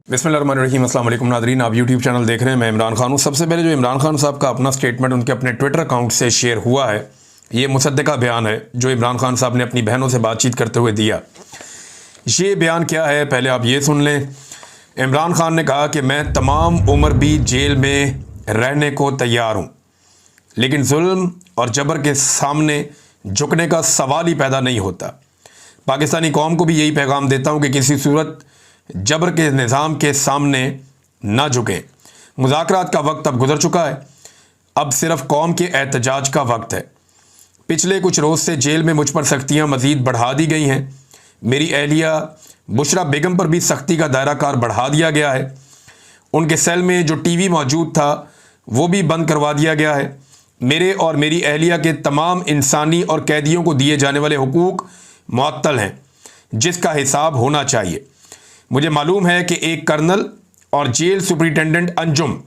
बिस्मिल्लाहिर्रहमानिर्रहीम। अस्सलाम वालेकुम नादरीन, आप यूट्यूब चैनल देख रहे हैं। मैं इमरान खान हूँ। सबसे पहले जो इमरान खान साहब का अपना स्टेटमेंट उनके अपने ट्विटर अकाउंट से शेयर हुआ है, ये मुसद्दिका बयान है जो इमरान खान साहब ने अपनी बहनों से बातचीत करते हुए दिया। ये बयान क्या है, पहले आप ये सुन लें। इमरान खान ने कहा कि मैं तमाम उम्र भी जेल में रहने को तैयार हूँ, लेकिन जुल्म और जबर के सामने झुकने का सवाल ही पैदा नहीं होता। पाकिस्तानी कौम को भी यही पैगाम देता हूँ कि किसी सूरत जबर के निज़ाम के सामने ना झुकें। मुज़ाकरात का वक्त अब गुजर चुका है, अब सिर्फ कौम के एहतजाज का वक्त है। पिछले कुछ रोज़ से जेल में मुझ पर सख्तियाँ मज़ीद बढ़ा दी गई हैं। मेरी अहलिया बुशरा बेगम पर भी सख्ती का दायरा कार बढ़ा दिया गया है। उनके सेल में जो टीवी मौजूद था वो भी बंद करवा दिया गया है। मेरे और मेरी अहलिया के तमाम इंसानी और कैदियों को दिए जाने वाले हुकूक मुअत्तल हैं, जिसका हिसाब होना चाहिए। मुझे मालूम है कि एक कर्नल और जेल सुपरिटेंडेंट अंजुम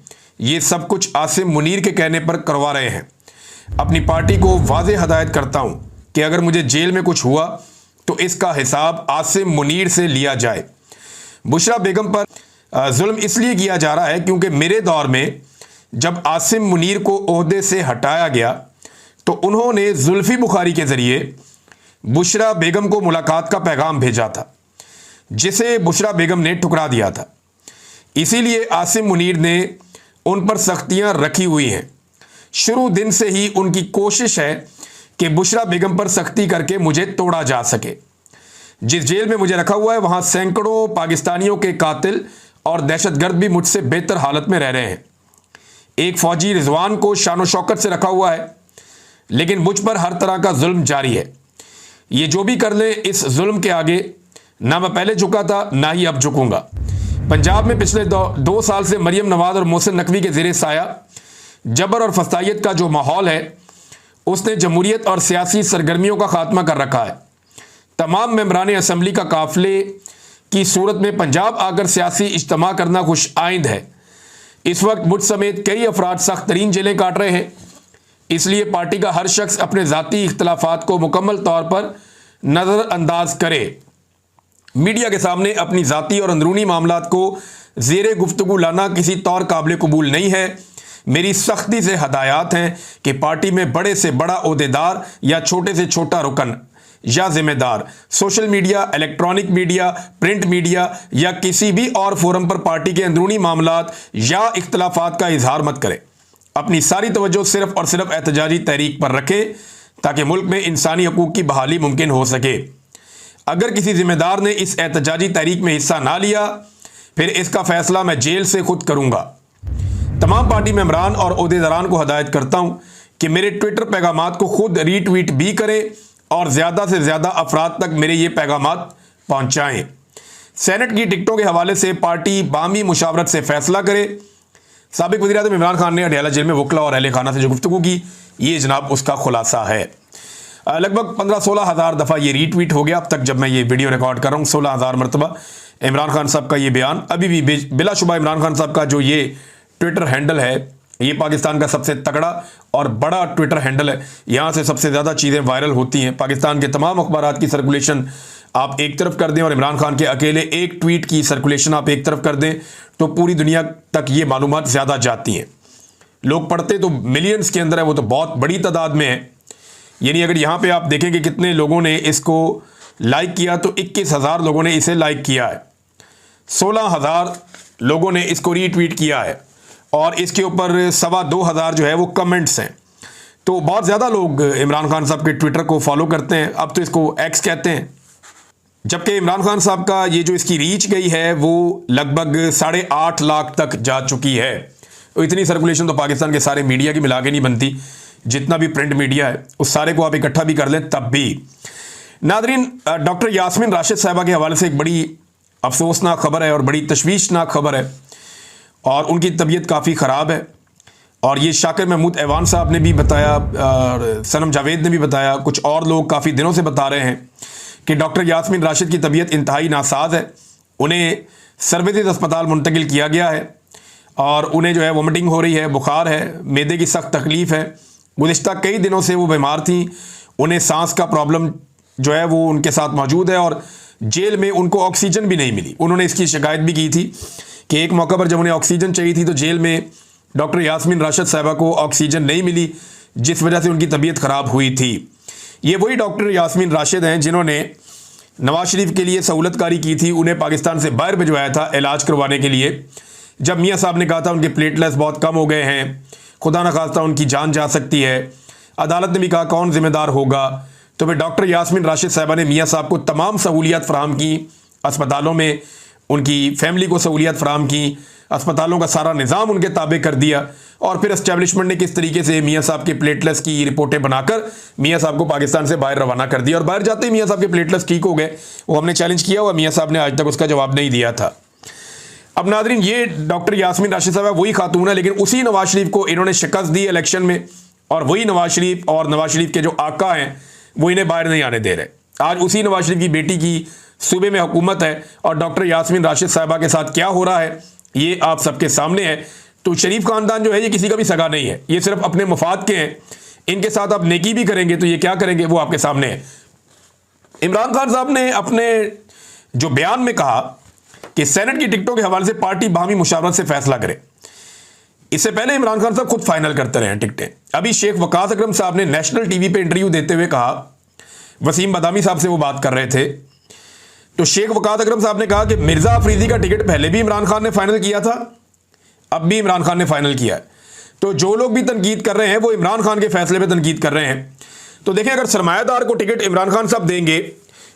ये सब कुछ आसिम मुनीर के कहने पर करवा रहे हैं। अपनी पार्टी को वाज़ेह हदायत करता हूँ कि अगर मुझे जेल में कुछ हुआ तो इसका हिसाब आसिम मुनीर से लिया जाए। बुशरा बेगम पर जुल्म इसलिए किया जा रहा है क्योंकि मेरे दौर में जब आसिम मुनीर को ओहदे से हटाया गया तो उन्होंने जुल्फी बुखारी के ज़रिए बुशरा बेगम को मुलाकात का पैगाम भेजा था, जिसे बुशरा बेगम ने ठुकरा दिया था। इसीलिए आसिम मुनीर ने उन पर सख्तियां रखी हुई हैं। शुरू दिन से ही उनकी कोशिश है कि बुशरा बेगम पर सख्ती करके मुझे तोड़ा जा सके। जिस जेल में मुझे रखा हुआ है वहां सैकड़ों पाकिस्तानियों के कातिल और दहशतगर्द भी मुझसे बेहतर हालत में रह रहे हैं। एक फौजी रिजवान को शानो शौकत से रखा हुआ है, लेकिन मुझ पर हर तरह का जुल्म जारी है। ये जो भी कर ले, इस जुल्म के आगे ना मैं पहले झुका था ना ही अब झुकूंगा। पंजाब में पिछले 2 साल से मरियम नवाज और मोहसिन नकवी के ज़ेरे साया जबर और फसादियत का जो माहौल है, उसने जमहूरियत और सियासी सरगर्मियों का खात्मा कर रखा है। तमाम मेंबरान असम्बली का काफिले की सूरत में पंजाब आकर सियासी इज्तिमा करना खुश आइंद है। इस वक्त मुझ समेत कई अफराद सख्त तरीन जेलें काट रहे हैं। इसलिए पार्टी का हर शख्स अपने ज़ाती इख्तलाफात को मुकम्मल तौर पर नज़रअंदाज करे। मीडिया के सामने अपनी ज़ाती और अंदरूनी मामलात को ज़ेरे गुफ्तगू लाना किसी तौर काबिल कबूल नहीं है। मेरी सख्ती से हदायत हैं कि पार्टी में बड़े से बड़ा ओहदेदार या छोटे से छोटा रुकन या जिम्मेदार social media, electronic media, print media या किसी भी और फोरम पर पार्टी के अंदरूनी मामलात या इख्तलाफात का इजहार मत करे। अपनी सारी तवज्जो सिर्फ और सिर्फ एहतजाजी तहरीक पर रखें ताकि मुल्क में इंसानी हकूक़ की बहाली मुमकिन हो सके। अगर किसी जिम्मेदार ने इस एहतजाजी तहरीक में हिस्सा ना लिया, फिर इसका फैसला मैं जेल से खुद करूंगा। तमाम पार्टी मेंबरान और ओहदेदारान को हदायत करता हूं कि मेरे ट्विटर पैगामात को खुद रीट्वीट भी करें और ज़्यादा से ज़्यादा अफराद तक मेरे ये पैगामात पहुंचाएं। सेनेट की टिकटों के हवाले से पार्टी बामी मुशावरत से फैसला करे। साबिक वज़ीर-ए-आज़म इमरान खान ने अडयाला जेल में वकला और अहले खाना से जो गुफ्तगू की, ये जनाब उसका खुलासा है। लगभग 15-16 हज़ार दफ़ा ये रीट्वीट हो गया अब तक। जब मैं ये वीडियो रिकॉर्ड कर रहा हूँ 16 हज़ार मरतबा इमरान खान साहब का ये बयान। अभी भी बिलाशुबा इमरान खान साहब का जो ये ट्विटर हैंडल है, ये पाकिस्तान का सबसे तगड़ा और बड़ा ट्विटर हैंडल है। यहाँ से सबसे ज़्यादा चीज़ें वायरल होती हैं। पाकिस्तान के तमाम अखबारात की सर्कुलेशन आप एक तरफ कर दें और इमरान खान के अकेले एक ट्वीट की सर्कुलेशन आप एक तरफ कर दें तो पूरी दुनिया तक ये मालूमात ज़्यादा जाती हैं। लोग पढ़ते तो मिलियंस के अंदर है, वो तो बहुत बड़ी तादाद में है। यानी अगर यहाँ पे आप देखें कि कितने लोगों ने इसको लाइक किया तो 21,000 लोगों ने इसे लाइक किया है, 16,000 लोगों ने इसको रीट्वीट किया है और इसके ऊपर 2,25,000 जो है वो कमेंट्स हैं। तो बहुत ज़्यादा लोग इमरान खान साहब के ट्विटर को फॉलो करते हैं। अब तो इसको एक्स कहते हैं। जबकि इमरान खान साहब का ये जो इसकी रीच गई है वो लगभग 8.5 लाख तक जा चुकी है। तो इतनी सर्कुलेशन तो पाकिस्तान के सारे मीडिया की मिला के नहीं बनती। जितना भी प्रिंट मीडिया है उस सारे को आप इकट्ठा भी कर लें तब भी। नादरीन, डॉक्टर यास्मीन राशिद साहिबा के हवाले से एक बड़ी अफसोसनाक खबर है और बड़ी तशवीशनाक खबर है और उनकी तबीयत काफ़ी ख़राब है। और ये शाकिर महमूद ऐवान साहब ने भी बताया, सनम जावेद ने भी बताया, कुछ और लोग काफ़ी दिनों से बता रहे हैं कि डॉक्टर यास्मीन राशिद की तबीयत इंतहाई नासाज है। उन्हें सर्वदित अस्पताल मुंतकिल किया गया है और उन्हें जो है वोमिटिंग हो रही है, बुखार है, मैदे की सख्त तकलीफ़ है। गुज़िश्ता कई दिनों से वो बीमार थी, उन्हें सांस का प्रॉब्लम जो है वो उनके साथ मौजूद है और जेल में उनको ऑक्सीजन भी नहीं मिली। उन्होंने इसकी शिकायत भी की थी कि एक मौका पर जब उन्हें ऑक्सीजन चाहिए थी तो जेल में डॉक्टर यास्मीन राशिद साहिबा को ऑक्सीजन नहीं मिली, जिस वजह से उनकी तबीयत ख़राब हुई थी। ये वही डॉक्टर यास्मीन राशिद हैं जिन्होंने नवाज शरीफ के लिए सहूलतकारी की थी, उन्हें पाकिस्तान से बाहर भिजवाया था इलाज करवाने के लिए। जब मियाँ साहब ने कहा था उनके प्लेटलेट्स बहुत कम हो गए हैं, खुदा न खास्ता उनकी जान जा सकती है, अदालत ने भी कहा कौन जिम्मेदार होगा, तो फिर डॉक्टर यास्मीन राशिद साहिबा ने मियाँ साहब को तमाम सहूलियात फराहम की, अस्पतालों में उनकी फैमिली को सहूलियात फराहम की, अस्पतालों का सारा निज़ाम उनके ताबे कर दिया। और फिर एस्टेब्लिशमेंट ने किस तरीके से मियाँ साहब के प्लेटलेट्स की रिपोर्टें बनाकर मियाँ साहब को पाकिस्तान से बाहर रवाना कर दिया। और बाहर जाते ही मियाँ साहब के प्लेटलेट्स ठीक हो गए। वो हमने चैलेंज किया हुआ, मियाँ साहब ने आज तक उसका जवाब नहीं दिया था। अब नादरीन, ये डॉक्टर यास्मीन राशिद साहब वही खातून है, लेकिन उसी नवाज शरीफ को इन्होंने शिकस्त दी इलेक्शन में, और वही नवाज शरीफ और नवाज शरीफ के जो आका हैं वो इन्हें बाहर नहीं आने दे रहे। आज उसी नवाज शरीफ की बेटी की सूबे में हुकूमत है, और डॉक्टर यास्मीन राशिद साहिबा के साथ क्या हो रहा है ये आप सबके सामने है। तो शरीफ खानदान जो है ये किसी का भी सगा नहीं है, ये सिर्फ अपने मफाद के हैं। इनके साथ आप नेकी भी करेंगे तो ये क्या करेंगे वो आपके सामने है। इमरान खान साहब ने अपने जो बयान में कहा कि सेनेट की टिकटों के हवाले से पार्टी बाहमी मुशावरत से फैसला करे। इससे पहले इमरान खान साहब खुद फाइनल करते रहे हैं टिकटें। अभी शेख वकास अकरम साहब ने नेशनल टीवी पे इंटरव्यू देते हुए कहा, वसीम बदामी साहब से वो बात कर रहे थे, तो शेख वकास अकरम साहब ने कहा कि मिर्जा अफरीदी का टिकट पहले भी इमरान खान ने फाइनल किया था, अब भी इमरान खान ने फाइनल किया है। तो जो लोग भी तनकीद कर रहे हैं वो इमरान खान के फैसले पे तनकीद कर रहे हैं। तो देखें, अगर सरमायादार को टिकट इमरान खान साहब देंगे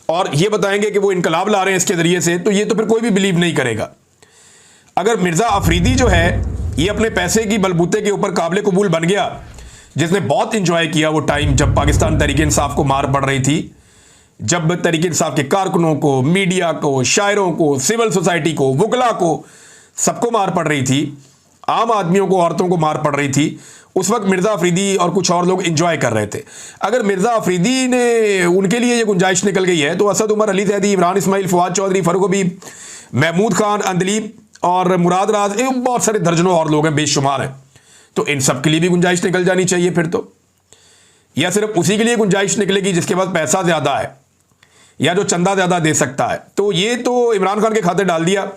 और ये बताएंगे कि वो इनकलाब ला रहे हैं इसके जरिए से, तो ये तो फिर कोई भी बिलीव नहीं करेगा। अगर मिर्जा अफरीदी जो है ये अपने पैसे की बलबूते के ऊपर काबिल कबूल बन गया, जिसने बहुत इंजॉय किया वो टाइम जब पाकिस्तान तहरीक इंसाफ को मार पड़ रही थी, जब तहरीक इंसाफ के कारकुनों को, मीडिया को, शायरों को, सिविल सोसाइटी को, वकला को, सबको मार पड़ रही थी, आम आदमियों को, औरतों को मार पड़ रही थी, उस वक्त मिर्ज़ा अफरीदी और कुछ और लोग इंजॉय कर रहे थे। अगर मिर्ज़ा अफरीदी ने उनके लिए ये गुंजाइश निकल गई है तो असद उमर, अली जैदी, इमरान इस्माइल, फवाद चौधरी, फरूक हबीब, महमूद खान, अंदलीब और मुराद राज, बहुत सारे दर्जनों और लोग हैं, बेशुमार हैं, तो इन सब के लिए भी गुंजाइश निकल जानी चाहिए फिर तो। या सिर्फ उसी के लिए गुंजाइश निकलेगी जिसके पास पैसा ज़्यादा है या जो चंदा ज़्यादा दे सकता है? तो ये तो इमरान खान के खाते डाल दिया।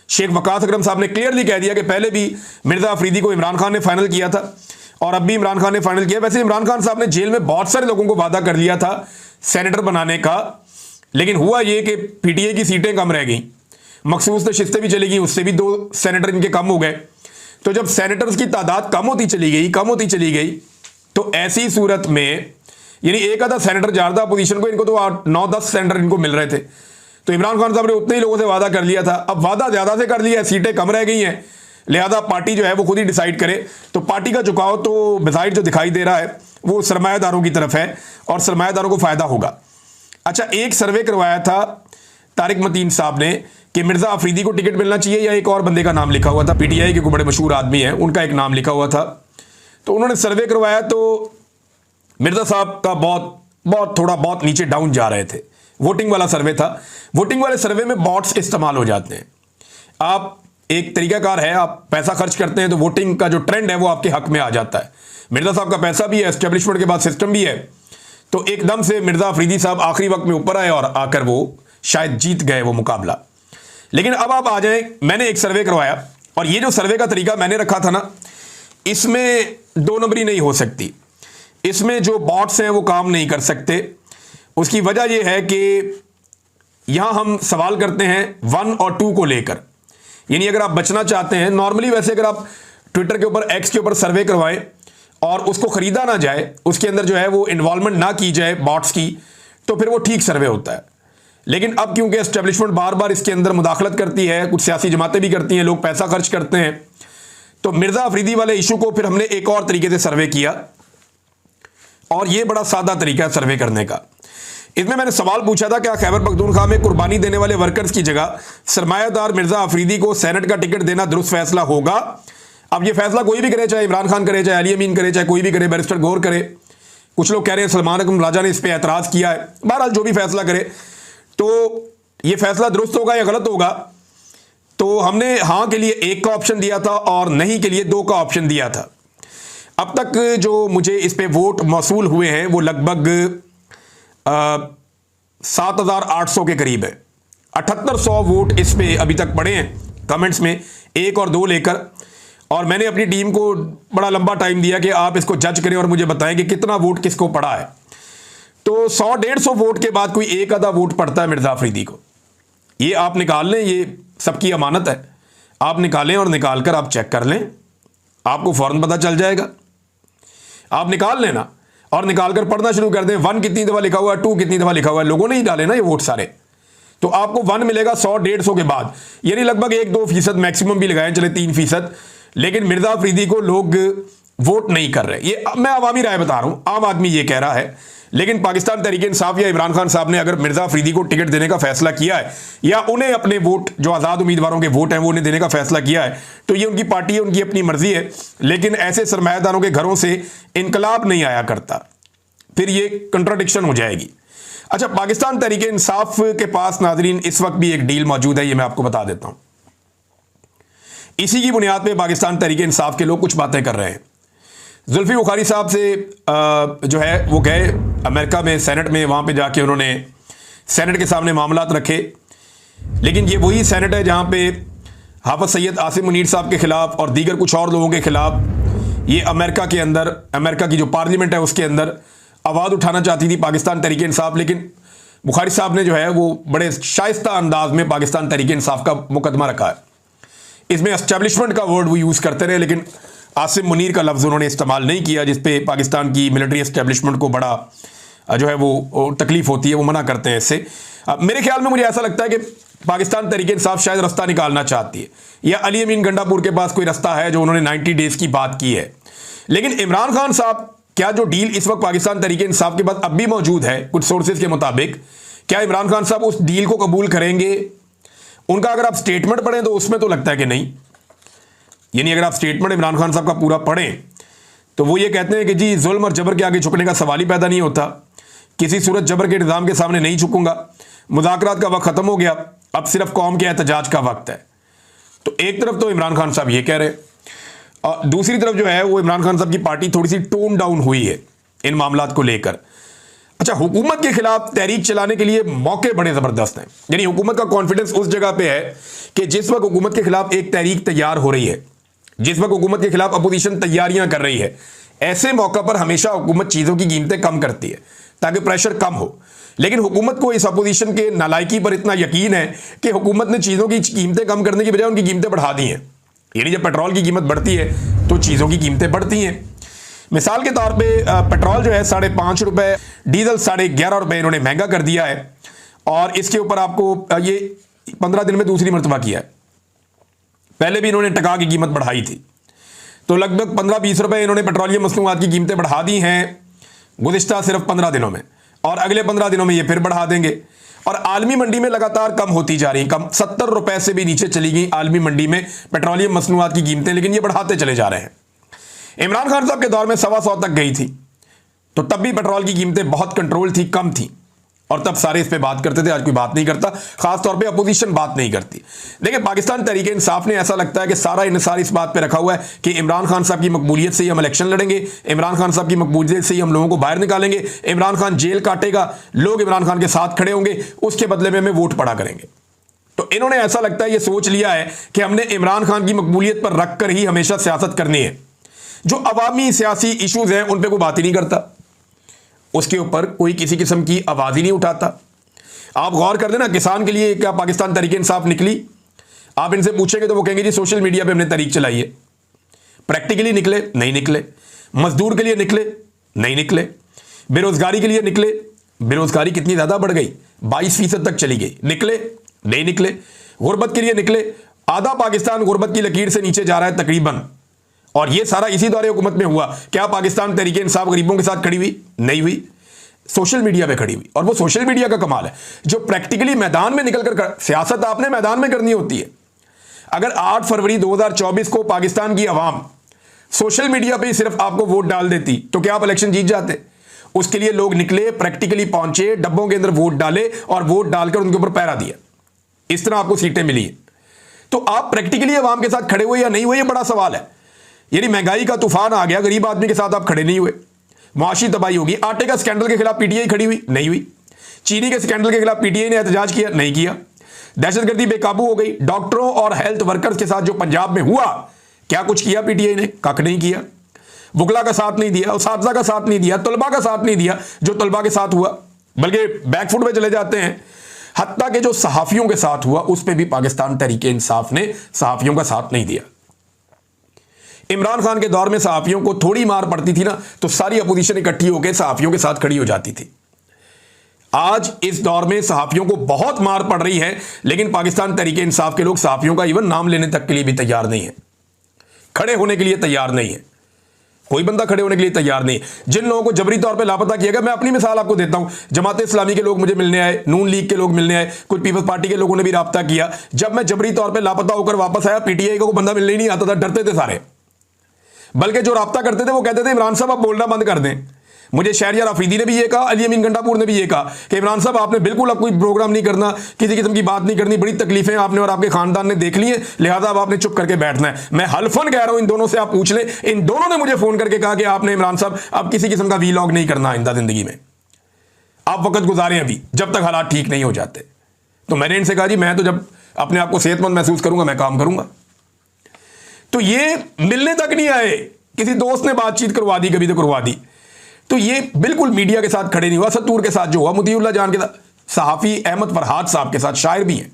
शेख वकास अकरम साहब ने क्लियरली कह दिया कि पहले भी मिर्ज़ा अफरीदी को इमरान खान ने फाइनल किया था और अब भी इमरान खान ने फाइनल किया। वैसे इमरान खान साहब ने जेल में बहुत सारे लोगों को वादा कर लिया था सेनेटर बनाने का, लेकिन हुआ ये कि पीटीआई की सीटें कम रह गई, मखसूस नशिस्तें भी चली गई, उससे भी 2 सेनेटर इनके कम हो गए। तो जब सेनेटर्स की तादाद कम होती चली गई तो ऐसी सूरत में यानी एक आधा सेनेटर ज्यादा अपोजिशन को, इनको तो 8-9-10 सेनेटर इनको मिल रहे थे। तो इमरान खान साहब ने उतने ही लोगों से वादा कर लिया था, अब वादा ज्यादा से कर लिया है, सीटें कम रह गई हैं, लिहाजा पार्टी जो है वो खुद ही डिसाइड करे। तो पार्टी का झुकाव तो बिजाइड जो दिखाई दे रहा है वो सरमायादारों की तरफ है और सरमायादारों को फायदा होगा। अच्छा, एक सर्वे करवाया था तारिक मतीन साहब ने कि मिर्जा अफरीदी को टिकट मिलना चाहिए या एक और बंदे का नाम लिखा हुआ था, पीटीआई के कोई बड़े मशहूर आदमी हैं उनका एक नाम लिखा हुआ था। तो उन्होंने सर्वे करवाया तो मिर्जा साहब का बहुत नीचे डाउन जा रहे थे। वोटिंग वाला सर्वे था, वोटिंग वाले सर्वे में बॉट्स इस्तेमाल हो जाते हैं। आप एक तरीकाकार है, आप पैसा खर्च करते हैं तो वोटिंग का जो ट्रेंड है वो आपके हक में आ जाता है। मिर्जा साहब का पैसा भी है, एस्टेब्लिशमेंट के बाद सिस्टम भी है, तो एकदम से मिर्जा अफरीदी साहब आखिरी वक्त में ऊपर आए और आकर वो शायद जीत गए वो मुकाबला। लेकिन अब आप आ जाएं, मैंने एक सर्वे करवाया और ये जो सर्वे का तरीका मैंने रखा था ना, इसमें 2 नंबरी नहीं हो सकती, इसमें जो बॉट्स हैं वो काम नहीं कर सकते। उसकी वजह यह है कि यहां हम सवाल करते हैं 1 और 2 को लेकर, यानी अगर आप बचना चाहते हैं, नॉर्मली वैसे अगर आप ट्विटर के ऊपर, एक्स के ऊपर सर्वे करवाएं और उसको खरीदा ना जाए, उसके अंदर जो है वो इन्वॉल्वमेंट ना की जाए बॉट्स की, तो फिर वो ठीक सर्वे होता है। लेकिन अब क्योंकि एस्टेब्लिशमेंट बार बार इसके अंदर मुदाखलत करती है, कुछ सियासी जमातें भी करती हैं, लोग पैसा खर्च करते हैं, तो मिर्जा अफरीदी वाले इशू को फिर हमने एक और तरीके से सर्वे किया और ये बड़ा सादा तरीका है सर्वे करने का। इसमें मैंने सवाल पूछा था, क्या खैबर पख्तूनख्वा में कुर्बानी देने वाले वर्कर्स की जगह सरमायादार मिर्जा अफरीदी को सेनेट का टिकट देना दुरुस्त फैसला होगा? अब ये फैसला कोई भी करे, चाहे इमरान खान करे, चाहे अली अमीन करे, चाहे कोई भी करे, बैरिस्टर गौर करे, कुछ लोग कह रहे हैं सलमान अकरम राजा ने इस पर एतराज़ किया है। बहरहाल जो भी फैसला करे, तो ये फैसला दुरुस्त होगा या गलत होगा? तो हमने हाँ के लिए 1 का ऑप्शन दिया था और नहीं के लिए 2 का ऑप्शन दिया था। अब तक जो मुझे इस पे वोट मौसूल हुए हैं वो लगभग 7,800 के करीब है। 7800 वोट इस पे अभी तक पड़े हैं कमेंट्स में 1 और 2 लेकर, और मैंने अपनी टीम को बड़ा लंबा टाइम दिया कि आप इसको जज करें और मुझे बताएं कि कितना वोट किसको पड़ा है। तो 100-150 वोट के बाद कोई एक आधा वोट पड़ता है मिर्ज़ा अफरीदी को। ये आप निकाल लें, ये सबकी अमानत है, आप निकालें और निकाल कर आप चेक कर लें, आपको फौरन पता चल जाएगा। आप निकाल लेना और निकाल कर पढ़ना शुरू कर दें, 1 कितनी दफ़ा लिखा हुआ है, 2 कितनी दफ़ा लिखा हुआ है, लोगों ने ही डाले ना ये वोट सारे, तो आपको 1 मिलेगा 100-150 के बाद, यानी लगभग 1-2% मैक्सिमम भी लगाएं, चले 3%, लेकिन मिर्ज़ा अफरीदी को लोग वोट नहीं कर रहे। ये मैं अवामी राय बता रहा हूं, आम आदमी ये कह रहा है। लेकिन पाकिस्तान तहरीक इंसाफ या इमरान खान साहब ने अगर मिर्ज़ा अफरीदी को टिकट देने का फैसला किया है, या उन्हें अपने वोट जो आज़ाद उम्मीदवारों के वोट हैं वो उन्हें देने का फैसला किया है, तो ये उनकी पार्टी है, उनकी अपनी मर्जी है। लेकिन ऐसे सरमायादारों के घरों से इनकलाब नहीं आया करता, फिर ये कंट्राडिक्शन हो जाएगी। अच्छा, पाकिस्तान तहरीक इंसाफ के पास नाजरीन इस वक्त भी एक डील मौजूद है, ये मैं आपको बता देता हूं। इसी की बुनियाद पे पाकिस्तान तहरीक इंसाफ के लोग कुछ बातें कर रहे हैं। जुल्फी बुखारी साहब से जो है वो गए अमेरिका में, सेनेट में, वहाँ पे जाके उन्होंने सेनेट के सामने मामलात रखे। लेकिन ये वही सेनेट है जहाँ पे हाफिज सैयद आसिम मुनीर साहब के खिलाफ और दीगर कुछ और लोगों के खिलाफ ये अमेरिका के अंदर, अमेरिका की जो पार्लियामेंट है उसके अंदर आवाज़ उठाना चाहती थी पाकिस्तान तहरीक इंसाफ। लेकिन बुखारी साहब ने जो है वो बड़े शाइस्ता अंदाज में पाकिस्तान तहरीक इंसाफ का मुकदमा रखा है। इसमें एस्टेब्लिशमेंट का वर्ड वो यूज़ करते रहे, लेकिन आसिम मुनीर का लफ्ज़ उन्होंने इस्तेमाल नहीं किया, जिसपे पाकिस्तान की मिलिट्री एस्टेब्लिशमेंट को बड़ा जो है वो तकलीफ होती है, वो मना करते हैं इससे। मेरे ख्याल में मुझे ऐसा लगता है कि पाकिस्तान तहरीक इंसाफ शायद रास्ता निकालना चाहती है, या अली अमीन गंडापुर के पास कोई रास्ता है जो उन्होंने 90 डेज़ की बात की है। लेकिन इमरान खान साहब, क्या जो डील इस वक्त पाकिस्तान तहरीक इंसाफ के पास अब भी मौजूद है कुछ सोर्सेज के मुताबिक, क्या इमरान खान साहब उस डील को कबूल करेंगे? उनका अगर आप स्टेटमेंट पढ़ें तो उसमें तो लगता है कि नहीं। यानी अगर आप स्टेटमेंट इमरान खान साहब का पूरा पढ़ें तो वो ये कहते हैं कि जी जुल्म और जबर के आगे झुकने का सवाल ही पैदा नहीं होता, किसी सूरत जबर के निज़ाम के सामने नहीं झुकूंगा, मुज़ाकरात का वक्त ख़त्म हो गया, अब सिर्फ कौम के एहतजाज का वक्त है। तो एक तरफ तो इमरान खान साहब ये कह रहे हैं, और दूसरी तरफ जो है वो इमरान खान साहब की पार्टी थोड़ी सी टोन डाउन हुई है इन मामलात को लेकर। अच्छा, हुकूमत के खिलाफ तहरीक चलाने के लिए मौके बड़े ज़बरदस्त हैं। यानी हुकूमत का कॉन्फिडेंस उस जगह पे है कि जिस वक्त हुकूमत के खिलाफ एक तहरीक तैयार हो रही है, जिस वक्त हुकूमत के खिलाफ अपोजिशन तैयारियां कर रही है, ऐसे मौका पर हमेशा हुकूमत चीज़ों की कीमतें कम करती है ताकि प्रेशर कम हो। लेकिन हुकूमत को इस अपोजिशन के नालायकी पर इतना यकीन है कि हुकूमत ने चीज़ों की कीमतें कम करने की बजाय उनकी कीमतें बढ़ा दी हैं। यानी जब पेट्रोल की कीमत बढ़ती है तो चीज़ों की कीमतें बढ़ती हैं। मिसाल के तौर पे पेट्रोल जो है 5.5 रुपये, डीजल 11.5 रुपये इन्होंने महंगा कर दिया है, और इसके ऊपर आपको ये 15 दिन में दूसरी मरतबा किया है। पहले भी इन्होंने टका की कीमत बढ़ाई थी, तो लगभग 15-20 रुपये इन्होंने पेट्रोलियम मसनूआत की कीमतें बढ़ा दी हैं गुज़िश्ता सिर्फ 15 दिनों में, और अगले 15 दिनों में ये फिर बढ़ा देंगे। और आलमी मंडी में लगातार कम होती जा रही, कम 70 रुपए से भी नीचे चली गई आलमी मंडी में पेट्रोलियम मसनूआत की कीमतें, लेकिन ये बढ़ाते चले जा रहे हैं। इमरान खान साहब के दौर में 125 तक गई थी, तो तब भी पेट्रोल की कीमतें बहुत कंट्रोल थी, कम थी, और तब सारे इस पे बात करते थे। आज कोई बात नहीं करता, खासतौर पे अपोजिशन बात नहीं करती। लेकिन पाकिस्तान तहरीक इंसाफ ने ऐसा लगता है कि सारा इन्हिसार इस बात पे रखा हुआ है कि इमरान खान साहब की मकबूलियत से ही हम इलेक्शन लड़ेंगे, इमरान खान साहब की मकबूलियत से ही हम लोगों को बाहर निकालेंगे, इमरान खान जेल काटेगा, लोग इमरान खान के साथ खड़े होंगे, उसके बदले में हमें वोट पड़ा करेंगे। तो इन्होंने ऐसा लगता है ये सोच लिया है कि हमने इमरान खान की मकबूलियत पर रख कर ही हमेशा सियासत करनी है। जो अवामी सियासी इशूज हैं उन पर कोई बात ही नहीं करता, उसके ऊपर कोई किसी किस्म की आवाज़ ही नहीं उठाता। आप गौर कर देना, किसान के लिए क्या पाकिस्तान तहरीक इंसाफ निकली? आप इनसे पूछेंगे तो वो कहेंगे जी सोशल मीडिया पे हमने तहरीक चलाई है। प्रैक्टिकली निकले? नहीं निकले। मजदूर के लिए निकले? नहीं निकले। बेरोजगारी के लिए निकले? बेरोजगारी कितनी ज़्यादा बढ़ गई, 22% तक चली गई, निकले? नहीं निकले। गुर्बत के लिए निकले? आधा पाकिस्तान गुर्बत की लकीर से नीचे जा रहा है तकरीबन, और ये सारा इसी दौरे हुकूमत में हुआ। क्या पाकिस्तान तहरीक इंसाफ गरीबों के साथ खड़ी हुई? नहीं हुई, सोशल मीडिया पे खड़ी हुई। और वो सोशल मीडिया का कमाल है, जो प्रैक्टिकली मैदान में निकल कर सियासत आपने मैदान में करनी होती है। अगर 8 फरवरी 2024 को पाकिस्तान की आवाम सोशल मीडिया पे ही सिर्फ आपको वोट डाल देती तो क्या आप इलेक्शन जीत जाते? उसके लिए लोग निकले, प्रैक्टिकली पहुंचे, डब्बों के अंदर वोट डाले और वोट डालकर उनके ऊपर पहरा दिया, इस तरह आपको सीटें मिली। तो आप प्रैक्टिकली आवाम के साथ खड़े हुए या नहीं हुए, ये बड़ा सवाल है। यानी महंगाई का तूफान आ गया, गरीब आदमी के साथ आप खड़े नहीं हुए, मुआशी तबाही होगी। आटे का स्कैंडल के खिलाफ पीटीआई खड़ी हुई? नहीं हुई। चीनी के स्कैंडल के खिलाफ पीटीआई ने एहतजाज किया? नहीं किया। दहशतगर्दी बेकाबू हो गई। डॉक्टरों और हेल्थ वर्कर्स के साथ जो पंजाब में हुआ, क्या कुछ किया पीटीआई ने? कख नहीं किया। वुकला का साथ नहीं दिया, उसातिज़ा का साथ नहीं दिया, तलबा का साथ नहीं दिया जो तलबा के साथ हुआ, बल्कि बैकफुट में चले जाते हैं। हत्ता के जो सहाफियों के साथ हुआ उस पर भी पाकिस्तान तहरीक इंसाफ ने सहाफियों का साथ नहीं दिया। इमरान खान के दौर में सहाफियों को थोड़ी मार पड़ती थी ना, तो सारी अपोजिशन इकट्ठी होकर सहाफियों के साथ खड़ी हो जाती थी। आज इस दौर में सहाफियों को बहुत मार पड़ रही है, लेकिन पाकिस्तान तहरीक इंसाफ के लोग सहाफियों का इवन नाम लेने तक के लिए भी तैयार नहीं है, खड़े होने के लिए तैयार नहीं है। कोई बंदा खड़े होने के लिए तैयार नहीं। जिन लोगों को जबरी तौर पे लापता किया गया, मैं अपनी मिसाल आपको देता हूं। जमात इस्लामी के लोग मुझे मिलने आए, नून लीग के लोग मिलने आए, कुछ पीपल्स पार्टी के लोगों ने भी राब्ता किया। जब मैं जबरी तौर पे लापता होकर वापस आया, पीटीआई को बंदा मिलने ही नहीं आता था, डरते थे सारे। बल्कि जो राब्ता करते थे वो कहते थे इमरान साहब आप बोलना बंद कर दें। मुझे शहरियार अफरीदी ने भी ये कहा, अली अमीन गंडापुर ने भी ये कहा कि इमरान साहब आपने बिल्कुल अब कोई प्रोग्राम नहीं करना, किसी किस्म की बात नहीं करनी, बड़ी तकलीफें आपने और आपके खानदान ने देख ली है, लिहाजा अब आपने चुप करके बैठना है। मैं हल्फन कह रहा हूं, इन दोनों से आप पूछ लें, इन दोनों ने मुझे फोन करके कहा कि आपने इमरान साहब अब किसी किस्म का वीलॉग नहीं करना आइंदा जिंदगी में, आप वक्त गुजारें अभी जब तक हालात ठीक नहीं हो जाते। तो मैंने इनसे कहा जी मैं तो जब अपने आप को सेहतमंद महसूस करूंगा मैं काम करूंगा। तो ये मिलने तक नहीं आए, किसी दोस्त ने बातचीत करवा दी, कभी तो करवा दी। तो ये बिल्कुल मीडिया के साथ खड़े नहीं हुआ। सत्तूर के साथ जो हुआ, मुतीउल्लाह जान के साथ, सहाफ़ी अहमद फरहाद साहब के साथ, शायर भी हैं,